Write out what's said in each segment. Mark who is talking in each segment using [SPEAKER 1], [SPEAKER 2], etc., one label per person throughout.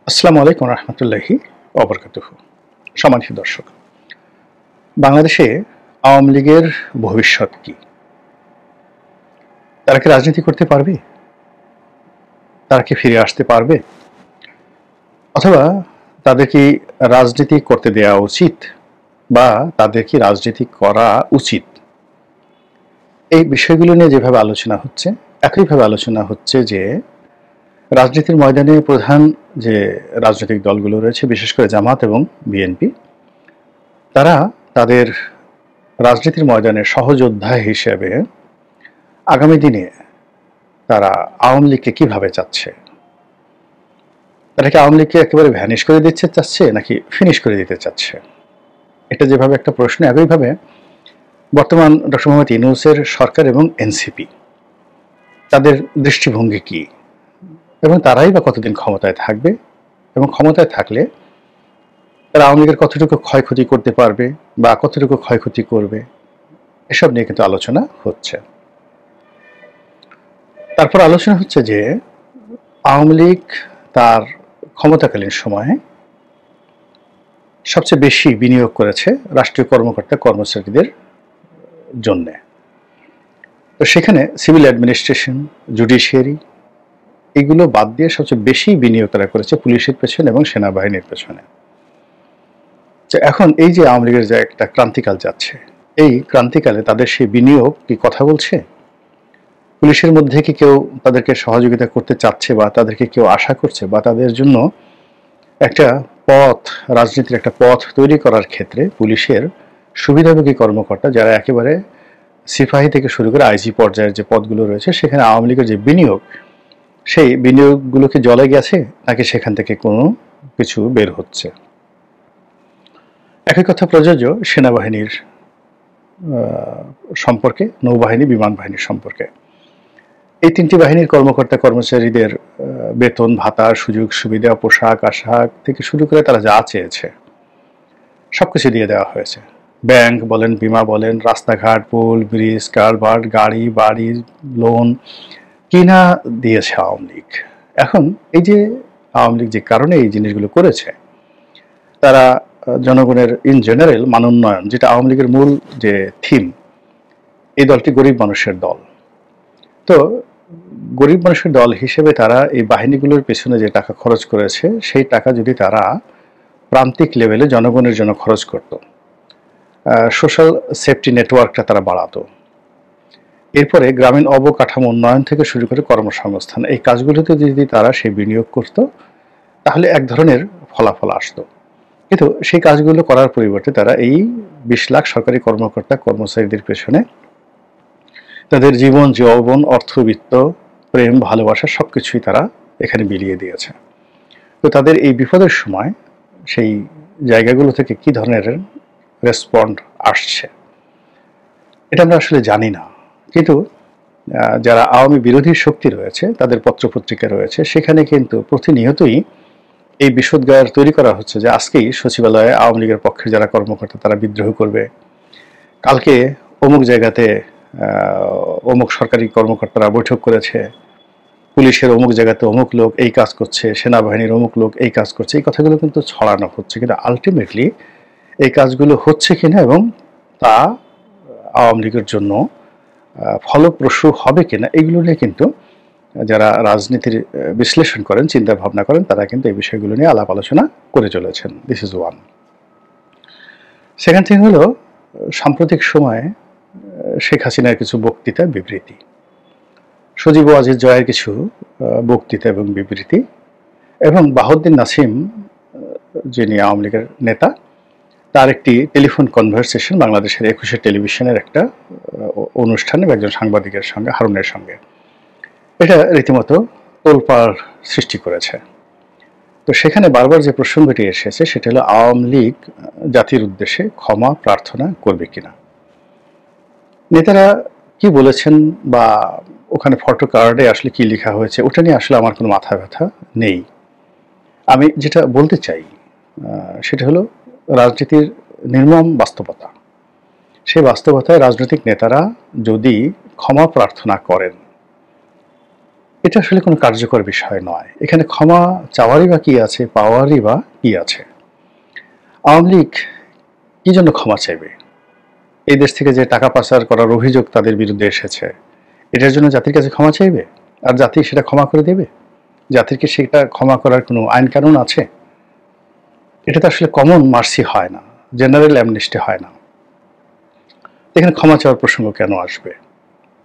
[SPEAKER 1] আসসালামু আলাইকুম রহমতুল্লাহি ওবরকাতুহু। সম্মানিত দর্শক, বাংলাদেশে আওয়ামী লীগের ভবিষ্যৎ কি? তারা কি রাজনীতি করতে পারবে? তারা কি ফিরে আসতে পারবে? অথবা তাদের কি রাজনীতি করতে দেওয়া উচিত, বা তাদের কি রাজনীতি করা উচিত? এই বিষয়গুলো নিয়ে যেভাবে আলোচনা হচ্ছে, একইভাবে আলোচনা হচ্ছে যে রাজনীতির ময়দানে প্রধান যে রাজনৈতিক দলগুলো রয়েছে, বিশেষ করে জামাত এবং বিএনপি, তারা তাদের রাজনীতির ময়দানের সহযোদ্ধা হিসেবে আগামী দিনে তারা আওয়ামী লীগকে কিভাবে চাচ্ছে? তারা কি আওয়ামী লীগকে একেবারে ভ্যানিশ করে দিতে চাচ্ছে, নাকি ফিনিশ করে দিতে চাচ্ছে? এটা যেভাবে একটা প্রশ্ন, একইভাবে বর্তমান ডক্টর মোহাম্মদ ইউনূসের সরকার এবং এনসিপি, তাদের দৃষ্টিভঙ্গি কি, এবং তারাই বা কতদিন ক্ষমতায় থাকবে, এবং ক্ষমতায় থাকলে তারা আওয়ামী লীগের কতটুকু ক্ষয়ক্ষতি করতে পারবে বা কতটুকু ক্ষয়ক্ষতি করবে, এসব নিয়ে কিন্তু আলোচনা হচ্ছে। তারপর আলোচনা হচ্ছে যে আওয়ামী লীগ তার ক্ষমতাকালীন সময়ে সবচেয়ে বেশি বিনিয়োগ করেছে রাষ্ট্রীয় কর্মকর্তা কর্মচারীদের জন্যে। তো সেখানে সিভিল অ্যাডমিনিস্ট্রেশন, জুডিশিয়ারি, এগুলো বাদ দিয়ে সবচেয়ে বেশি বিনিয়োগ তারা করেছে পুলিশের পেছনে এবং সেনাবাহিনীর পেছনে। তো এখন এই যে আওয়ামী লীগের যে একটা ক্রান্তিকাল যাচ্ছে, এই ক্রান্তিকালে তাদের সেই বিনিয়োগ কি কথা বলছে? পুলিশের মধ্যে কি কেউ তাদেরকে সহযোগিতা করতে চাচ্ছে, বা তাদেরকে কেউ আশা করছে, বা তাদের জন্য একটা পথ, রাজনীতির একটা পথ তৈরি করার ক্ষেত্রে পুলিশের সুবিধাভোগী কর্মকর্তা, যারা একেবারে সিপাহী থেকে শুরু করে আইজি পর্যায়ের যে পদগুলো রয়েছে, সেখানে আওয়ামী লীগের যে বিনিয়োগ, সেই বিনিয়োগগুলো কি জলে গেছে, নাকি সেখান থেকে কোনো কিছু বের হচ্ছে? একই কথা প্রযোজ্য সেনাবাহিনীর সম্পর্কে, নৌবাহিনী, বিমান বাহিনীর সম্পর্কে। এই তিনটি বাহিনীর কর্মকর্তা কর্মচারীদের বেতন ভাতা, সুযোগ সুবিধা, পোশাক আশাক থেকে শুরু করে তারা যা চেয়েছে সবকিছু দিয়ে দেওয়া হয়েছে। ব্যাংক বলেন, বিমা বলেন, রাস্তাঘাট, পুল, ব্রিজ, কালভার্ট, গাড়ি বাড়ি, লোন কিনা দিয়েছে আওয়ামী লীগ। এখন এই যে আওয়ামী লীগ যে কারণে এই জিনিসগুলো করেছে, তারা জনগণের ইন জেনারেল মান উন্নয়ন, যেটা আওয়ামী লীগের মূল যে থিম, এই দলটি গরিব মানুষের দল। তো গরিব মানুষের দল হিসেবে তারা এই বাহিনীগুলোর পেছনে যে টাকা খরচ করেছে, সেই টাকা যদি তারা প্রান্তিক লেভেলে জনগণের জন্য খরচ করত, সোশ্যাল সেফটি নেটওয়ার্কটা তারা বাড়াতো, এরপরে গ্রামীণ অবকাঠামো উন্নয়ন থেকে শুরু করে কর্মসংস্থান, এই কাজগুলোতে যদি তারা সেই বিনিয়োগ করত, তাহলে এক ধরনের ফলাফল আসতো। কিন্তু সেই কাজগুলো করার পরিবর্তে তারা এই 20 লাখ সরকারি কর্মকর্তা কর্মচারীদের পেছনে তাদের জীবন, যৌবন, অর্থবিত্ত, প্রেম, ভালোবাসা সবকিছুই তারা এখানে বিলিয়ে দিয়েছে। তো তাদের এই বিপদের সময় সেই জায়গাগুলো থেকে কি ধরনের রেসপন্ড আসছে, এটা আমরা আসলে জানি না। কিন্তু যারা আওয়ামী বিরোধী শক্তি রয়েছে, তাদের পত্রপত্রিকা রয়েছে, সেখানে কিন্তু প্রতিনিয়তই এই বিষোদগার তৈরি করা হচ্ছে যে আজকেই সচিবালয়ে আওয়ামী লীগের পক্ষের যারা কর্মকর্তা তারা বিদ্রোহ করবে, কালকে অমুক জায়গাতে অমুক সরকারি কর্মকর্তারা বৈঠক করেছে, পুলিশের অমুক জায়গাতে অমুক লোক এই কাজ করছে, সেনাবাহিনীর অমুক লোক এই কাজ করছে। এই কথাগুলো কিন্তু ছড়ানো হচ্ছে, কিন্তু আলটিমেটলি এই কাজগুলো হচ্ছে কিনা এবং তা আওয়ামী লীগের জন্য ফলপ্রসূ হবে কিনা, এগুলো নিয়ে কিন্তু যারা রাজনীতির বিশ্লেষণ করেন, চিন্তা ভাবনা করেন, তারা কিন্তু এই বিষয়গুলো নিয়ে আলাপ আলোচনা করে চলেছেন। This is one. Second thing হলো, সাম্প্রতিক সময়ে শেখ হাসিনার কিছু বক্তৃতা, বিবৃতি, সজীব ওয়াজিদ জয়ের কিছু বক্তৃতা এবং বিবৃতি, এবং বাহাউদ্দিন নাসিম, যিনি আওয়ামী লীগের নেতা, তার একটি টেলিফোন কনভারসেশন বাংলাদেশের 21 টেলিভিশনের একটা অনুষ্ঠানে একজন সাংবাদিকের সঙ্গে, হারুনের সঙ্গে, এটা রীতিমতো তোলপাড় সৃষ্টি করেছে। তো সেখানে বারবার যে প্রসঙ্গটি এসেছে সেটা হলো আওয়ামী লীগ জাতির উদ্দেশ্যে ক্ষমা প্রার্থনা করবে কিনা। নেতারা কি বলেছেন বা ওখানে ফটো কার্ডে আসলে কি লেখা হয়েছে, ওটা নিয়ে আসলে আমার কোনো মাথা ব্যথা নেই। আমি যেটা বলতে চাই সেটা হলো রাজনীতির নির্মম বাস্তবতা। সেই বাস্তবতায় রাজনৈতিক নেতারা যদি ক্ষমা প্রার্থনা করেন, এটা আসলে কোনো কার্যকর বিষয় নয়। এখানে ক্ষমা চাওয়ারই বা কি আছে, পাওয়ারই বা কি আছে? আওয়ামী লীগ কি জন্য ক্ষমা চাইবে? এই দেশ থেকে যে টাকা পাচার করার অভিযোগ তাদের বিরুদ্ধে এসেছে, এটার জন্য জাতির কাছে ক্ষমা চাইবে? আর জাতি সেটা ক্ষমা করে দেবে? জাতির কি সেটা ক্ষমা করার কোনো আইন কানুন আছে? এটা তো আসলে কমন মার্সি হয় না, জেনারেল অ্যামনেস্টি হয় না। এখানে ক্ষমা চাওয়ার প্রসঙ্গ কেন আসবে?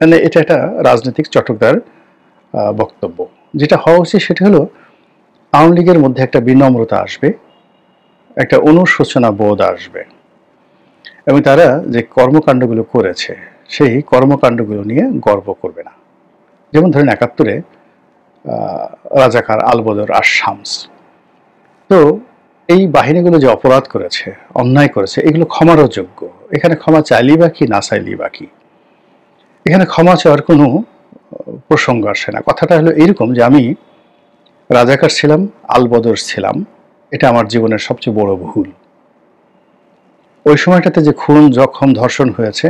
[SPEAKER 1] মানে এটা একটা রাজনৈতিক চটকদার বক্তব্য। যেটা হওয়া উচিত সেটা হলো আওয়ামী লীগের মধ্যে একটা বিনম্রতা আসবে, একটা অনুশোচনা বোধ আসবে, এবং তারা যে কর্মকাণ্ডগুলো করেছে সেই কর্মকাণ্ডগুলো নিয়ে গর্ব করবে না। যেমন ধরেন ৭১-এ রাজাকার আলবদর আর শামস, তো এই বাহিনীগুলো যে অপরাধ করেছে, অন্যায় করেছে, এগুলো ক্ষমারও যোগ্য। এখানে ক্ষমা চাইলেই বা কি, না চাইলেই বা কি? এখানে ক্ষমা চাওয়ার কোনো প্রসঙ্গ আসে না। কথাটা হলো এইরকম যে আমি রাজাকার ছিলাম, আলবদর ছিলাম, এটা আমার জীবনের সবচেয়ে বড় ভুল। ওই সময়টাতে যে খুন, জখম, ধর্ষণ হয়েছে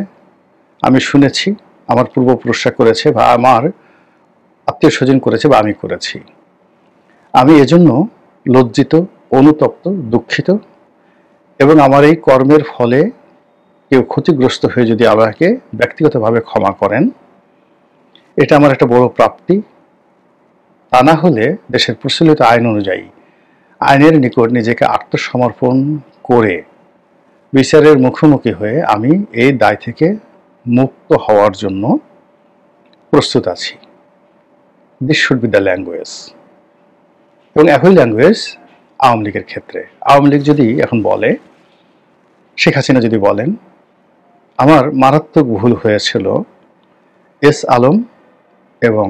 [SPEAKER 1] আমি শুনেছি, আমার পূর্বপুরুষরা করেছে বা আমার আত্মীয় স্বজন করেছে বা আমি করেছি। আমি এজন্য লজ্জিত, অনুতপ্ত, দুঃখিত, এবং আমার এই কর্মের ফলে কেউ ক্ষতিগ্রস্ত হয়ে যদি আমাকে ব্যক্তিগতভাবে ক্ষমা করেন, এটা আমার একটা বড় প্রাপ্তি। তা না হলে দেশের প্রচলিত আইন অনুযায়ী আইনের নিকট নিজেকে আত্মসমর্পণ করে বিচারের মুখোমুখি হয়ে আমি এই দায় থেকে মুক্ত হওয়ার জন্য প্রস্তুত আছি। This should be the language. এবং একই ল্যাঙ্গুয়েজ আওয়ামী লীগের ক্ষেত্রে। আওয়ামী লীগ যদি এখন বলে, শেখ হাসিনা যদি বলেন, আমার মারাত্মক ভুল হয়েছিল এস আলম এবং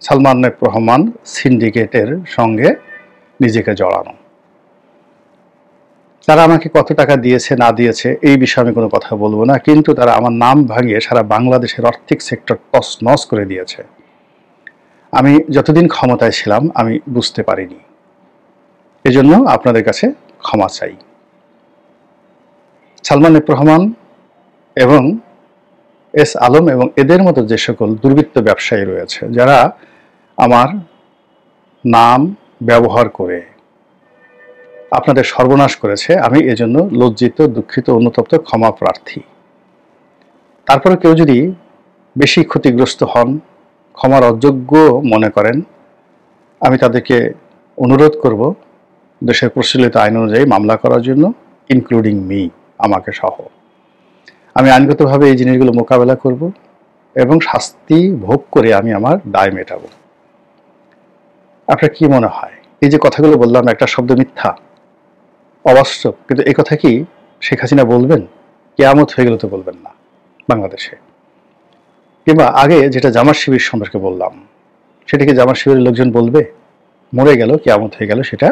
[SPEAKER 1] সালমান এফ রহমান সিন্ডিকেটের সঙ্গে নিজেকে জড়ানো। তারা আমাকে কত টাকা দিয়েছে না দিয়েছে এই বিষয়ে আমি কোনো কথা বলবো না, কিন্তু তারা আমার নাম ভাঙিয়ে সারা বাংলাদেশের আর্থিক সেক্টর তছনছ করে দিয়েছে। আমি যতদিন ক্ষমতায় ছিলাম আমি বুঝতে পারিনি, এজন্য আপনাদের কাছে ক্ষমা চাই। সালমান এফ রহমান এবং এস আলম এবং এদের মতো যে সকল দুর্বৃত্ত ব্যবসায়ী রয়েছে, যারা আমার নাম ব্যবহার করে আপনাদের সর্বনাশ করেছে, আমি এজন্য লজ্জিত, দুঃখিত, অনুতপ্ত, ক্ষমা প্রার্থী। তারপরে কেউ যদি বেশি ক্ষতিগ্রস্ত হন, ক্ষমার অযোগ্য মনে করেন, আমি তাদেরকে অনুরোধ করব দেশের প্রচলিত আইন অনুযায়ী মামলা করার জন্য, ইনক্লুডিং মি, আমাকে সহ। আমি আইনগতভাবে এই জিনিসগুলো মোকাবেলা করব এবং শাস্তি ভোগ করে আমি আমার দায় মেটাবো। আপনার কি মনে হয় এই যে কথাগুলো বললাম, একটা শব্দ মিথ্যা, অবাস্তব, কিন্তু এই কথা কি শেখ হাসিনা বলবেন? কিয়ামত হয়ে গেলে তো বলবেন না বাংলাদেশে। কিংবা আগে যেটা জামাত শিবির সম্পর্কে বললাম, সেটা কি জামাত শিবিরের লোকজন বলবে? মরে গেল, কিয়ামত হয়ে গেল, সেটা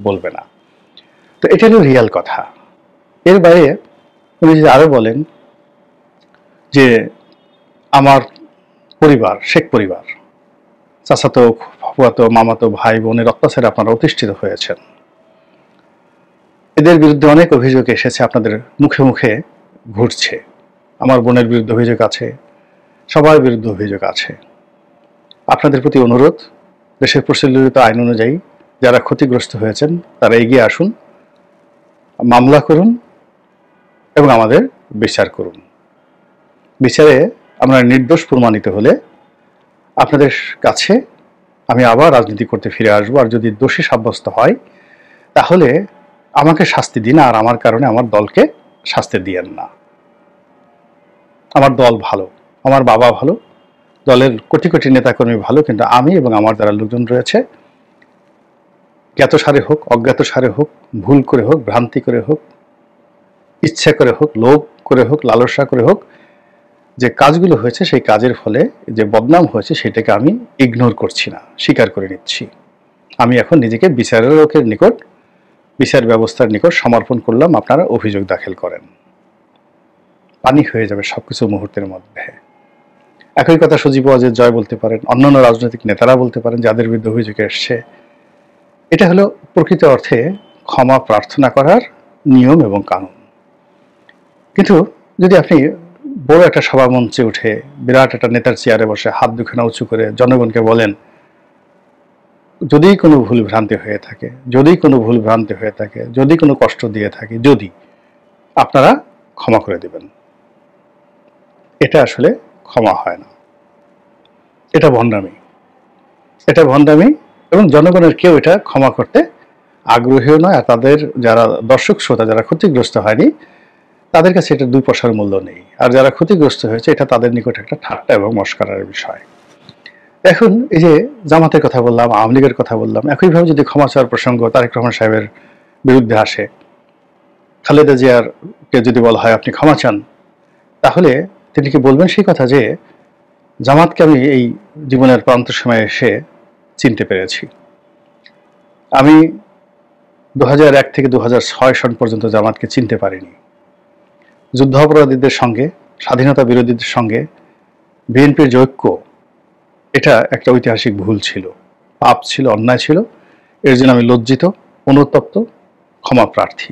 [SPEAKER 1] বলবে না। তো এটা হলো রিয়াল কথা। এর বাইরে উনি যদি আরো বলেন যে আমার পরিবার, শেখ পরিবার, চাচাতো, ফুফাতো, মামাতো, ভাই বোনের অত্যাচারে আপনারা অতিষ্ঠিত হয়েছেন, এদের বিরুদ্ধে অনেক অভিযোগ এসেছে, আপনাদের মুখে মুখে ঘুরছে। আমার বোনের বিরুদ্ধে অভিযোগ আছে, সবার বিরুদ্ধে অভিযোগ আছে। আপনাদের প্রতি অনুরোধ, দেশের প্রচলিত আইন অনুযায়ী যারা ক্ষতিগ্রস্ত হয়েছেন তারা এগিয়ে আসুন, মামলা করুন এবং আমাদের বিচার করুন। বিচারে আমরা নির্দোষ প্রমাণিত হলে আপনাদের কাছে আমি আবার রাজনীতি করতে ফিরে আসবো। আর যদি দোষী সাব্যস্ত হয় তাহলে আমাকে শাস্তি দিন, আর আমার কারণে আমার দলকে শাস্তি দিয়েন না। আমার দল ভালো, আমার বাবা ভালো, দলের কোটি কোটি নেতাকর্মী ভালো, কিন্তু আমি এবং আমার যারা লোকজন রয়েছে, জ্ঞাতসারে হোক, অজ্ঞাতসারে হোক, ভুল করে হোক, ভ্রান্তি করে হোক, ইচ্ছা করে হোক, লোভ করে হোক, লালসা করে হোক, যে কাজগুলো হয়েছে সেই কাজের ফলে যে বদনাম হয়েছে সেটাকে আমি ইগনোর করছি না, স্বীকার করে নিচ্ছি। আমি এখন নিজেকে বিচারকের নিকট, বিচার ব্যবস্থার নিকট সমর্পণ করলাম। আপনারা অভিযোগ দাখিল করেন, পানি হয়ে যাবে সবকিছু মুহূর্তের মধ্যে। একই কথা সজীব ওয়াজেদ জয় বলতে পারেন, অন্যান্য রাজনৈতিক নেতারা বলতে পারেন যাদের বিরুদ্ধে অভিযোগ এসছে। এটা হলো প্রকৃত অর্থে ক্ষমা প্রার্থনা করার নিয়ম এবং কানুন। কিন্তু যদি আপনি বড় একটা সভা মঞ্চে উঠে বিরাট একটা নেতার চেয়ারে বসে হাত দুখানা উঁচু করে জনগণকে বলেন, যদি কোনো ভুল ভ্রান্তি হয়ে থাকে, যদি কোনো কষ্ট দিয়ে থাকে, যদি আপনারা ক্ষমা করে দিবেন। এটা আসলে ক্ষমা হয় না, এটা ভণ্ডামি, এবং জনগণের কেউ এটা ক্ষমা করতে আগ্রহীও নয়। আর তাদের যারা দর্শক শ্রোতা যারা ক্ষতিগ্রস্ত হয়নি তাদের কাছে এটা 2 পয়সার মূল্য নেই। আর যারা ক্ষতিগ্রস্ত হয়েছে এটা তাদের নিকট একটা ঠাট্টা এবং মশকরার বিষয়। এখন এই যে জামাতের কথা বললাম, আওয়ামী লীগের কথা বললাম, একইভাবে যদি ক্ষমা চাওয়ার প্রসঙ্গ তারেক রহমান সাহেবের বিরুদ্ধে আসে, খালেদা জিয়ার কে যদি বলা হয় আপনি ক্ষমা চান, তাহলে তিনি কি বলবেন সেই কথা যে জামাতকে আমি এই জীবনের প্রান্ত সময়ে এসে চিনতে পেরেছি, আমি 2001 থেকে 2006 সন পর্যন্ত জামাতকে চিনতে পারিনি। যুদ্ধ অপরাধীদের সঙ্গে, স্বাধীনতা বিরোধীদের সঙ্গে বিএনপির যে ঐক্য, এটা একটা ঐতিহাসিক ভুল ছিল, পাপ ছিল, অন্যায় ছিল। এর জন্য আমি লজ্জিত, অনুতপ্ত, ক্ষমা প্রার্থী।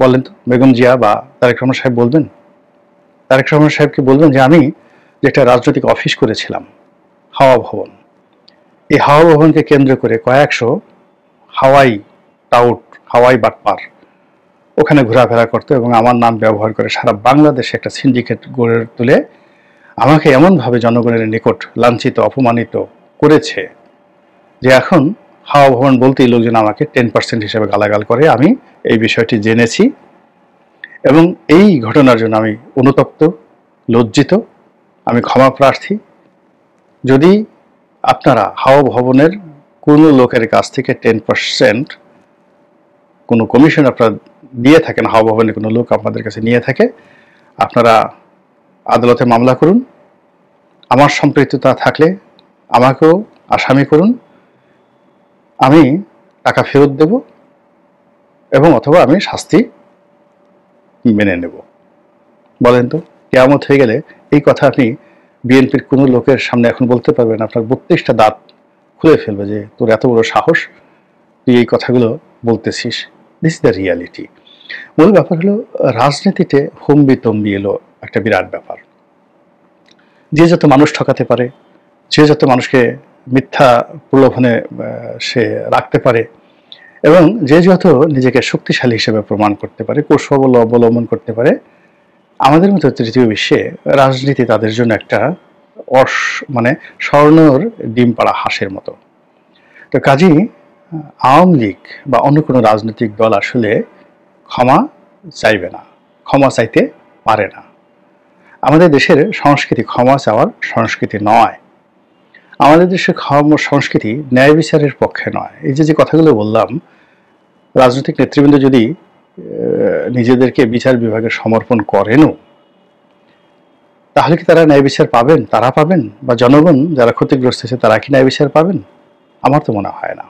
[SPEAKER 1] বলেন তো বেগম জিয়া বা তারেক রহমান সাহেব বলবেন? তারেক রহমান সাহেবকে বলবেন যে আমি যেটা রাজনৈতিক অফিস করেছিলাম হাওয়া ভবন, এই হাওয়া ভবনকে কেন্দ্র করে কয়েকশো হাওয়াই টাউট, হাওয়াই বাটপার ওখানে ঘোরাফেরা করতো এবং আমার নাম ব্যবহার করে সারা বাংলাদেশে একটা সিন্ডিকেট গড়ে তুলে আমাকে এমনভাবে জনগণের নিকট লাঞ্ছিত, অপমানিত করেছে যে এখন হাওয়া ভবন বলতেই লোকজন আমাকে 10% হিসেবে গালাগাল করে। আমি এই বিষয়টি জেনেছি এবং এই ঘটনার জন্য আমি অনুতপ্ত, লজ্জিত, আমি ক্ষমা প্রার্থী। যদি আপনারা হাওয়া ভবনের কোনো লোকের কাছ থেকে 10% কোনো কমিশন আপনারা দিয়ে থাকেন, হাওয়া ভবনের কোনো লোক আপনাদের কাছে নিয়ে থাকে, আপনারা আদালতে মামলা করুন। আমার সম্পৃক্ততা থাকলে আমাকেও আসামি করুন, আমি টাকা ফেরত দেব এবং অথবা আমি শাস্তি মেনে নেব। বলেন তো, কিয়ামত হয়ে গেলে এই কথা আপনি বিএনপির কোনো লোকের সামনে এখন বলতে পারবেন? আপনার 32টা দাঁত খুলে ফেলবে যে তোর এত বড় সাহস, তুই এই কথাগুলো বলতেছিস। This is the reality. মূল ব্যাপার হলো রাজনীতিতে হম্বি তম্বি এলো একটা বিরাট ব্যাপার। যে যত মানুষ ঠকাতে পারে, যে যত মানুষকে মিথ্যা প্রলোভনে সে রাখতে পারে এবং যে যত নিজেকে শক্তিশালী হিসেবে প্রমাণ করতে পারে, কৌশল অবলম্বন করতে পারে, আমাদের মতো তৃতীয় বিশ্বে রাজনীতি তাদের জন্য একটা মানে স্বর্ণর ডিম পাড়া হাঁসের মতো। তো কাজেই আওয়ামী লীগ বা অন্য কোনো রাজনৈতিক দল আসলে ক্ষমা চাইবে না, ক্ষমা চাইতে পারে না। আমাদের দেশের সংস্কৃতি ক্ষমা চাওয়ার সংস্কৃতি নয়। আমাদের দেশের ক্ষমা সংস্কৃতি ন্যায় বিচারের পক্ষে নয়। এই যে কথাগুলো বললাম, রাজনৈতিক নেতৃবৃন্দ যদি নিজেদেরকে বিচার বিভাগে সমর্পণ করেনও, তাহলে কি তারা ন্যায় বিচার পাবেন? তারা পাবেন? বা জনগণ যারা ক্ষতিগ্রস্ত হয়েছে তারা কি ন্যায় বিচার পাবেন? আমার তো মনে হয় না।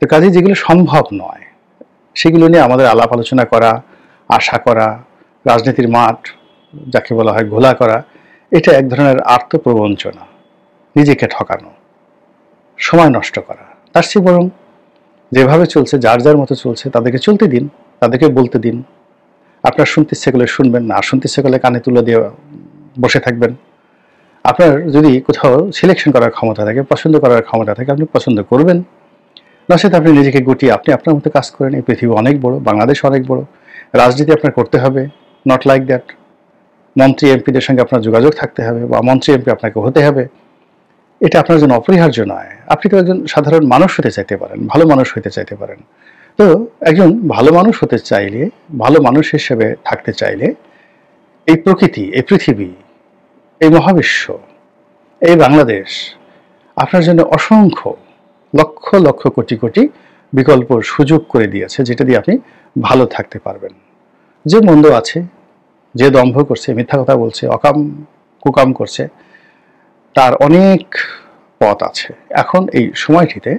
[SPEAKER 1] তো কাজে যেগুলো সম্ভব নয় সেগুলো নিয়ে আমাদের আলাপ আলোচনা করা, আশা করা, রাজনীতির মাঠ যাকে বলা হয় ঘোলা করা, এটা এক ধরনের আত্মপ্রবঞ্চনা, নিজেকে ঠকানো, সময় নষ্ট করা। তার চেয়ে বরং যেভাবে চলছে, যার যার মতো চলছে, তাদেরকে চলতে দিন, তাদেরকে বলতে দিন। আপনার শুনতে ইচ্ছে করলে শুনবেন, না শুনতে ইচ্ছে করলে কানে তুলে দিয়ে বসে থাকবেন। আপনার যদি কোথাও সিলেকশন করার ক্ষমতা থাকে, পছন্দ করার ক্ষমতা থাকে, আপনি পছন্দ করবেন। নচেত আপনি নিজেকে গুটিয়ে আপনি আপনার মতো কাজ করেন। এই পৃথিবী অনেক বড়, বাংলাদেশ অনেক বড়, রাজনীতি আপনার করতে হবে, নট লাইক দ্যাট। মন্ত্রী এমপিদের সঙ্গে আপনার যোগাযোগ থাকতে হবে বা মন্ত্রী এমপি আপনাকে হতে হবে, এটা আপনার জন্য অপরিহার্য নয়। আপনি তো একজন সাধারণ মানুষ হতে চাইতে পারেন, ভালো মানুষ হতে চাইতে পারেন। তো একজন ভালো মানুষ হতে চাইলে, ভালো মানুষ হিসেবে থাকতে চাইলে এই প্রকৃতি, এই পৃথিবী, এই মহাবিশ্ব, এই বাংলাদেশ আপনার জন্য অসংখ্য লক্ষ লক্ষ কোটি কোটি বিকল্প সুযোগ করে দিয়েছে, যেটা দিয়ে আপনি ভালো থাকতে পারবেন। যে মন্দ আছে, যে দম্ভ করছে, মিথ্যা কথা বলছে, অকাম কুকাম করছে, তার অনেক পথ আছে। এখন এই সময়টিতে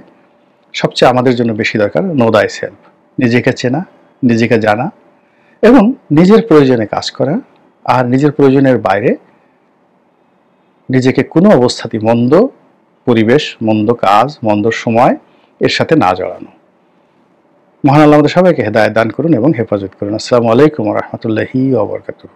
[SPEAKER 1] সবচেয়ে আমাদের জন্য বেশি দরকার নো দাই সেলফ, নিজেকে চেনা, নিজেকে জানা এবং নিজের প্রয়োজনে কাজ করা, আর নিজের প্রয়োজনের বাইরে নিজেকে কোনো অবস্থাতেই মন্দ পরিবেশ, মন্দ কাজ, মন্দ সময় এর সাথে না জড়ানো। মহান আল্লাহ আমাদের সবাইকে হেদায়েত দান করুন এবং হেফাজত করুন। আসসালামু আলাইকুম ওয়া রাহমাতুল্লাহি ওয়া বারাকাতুহু।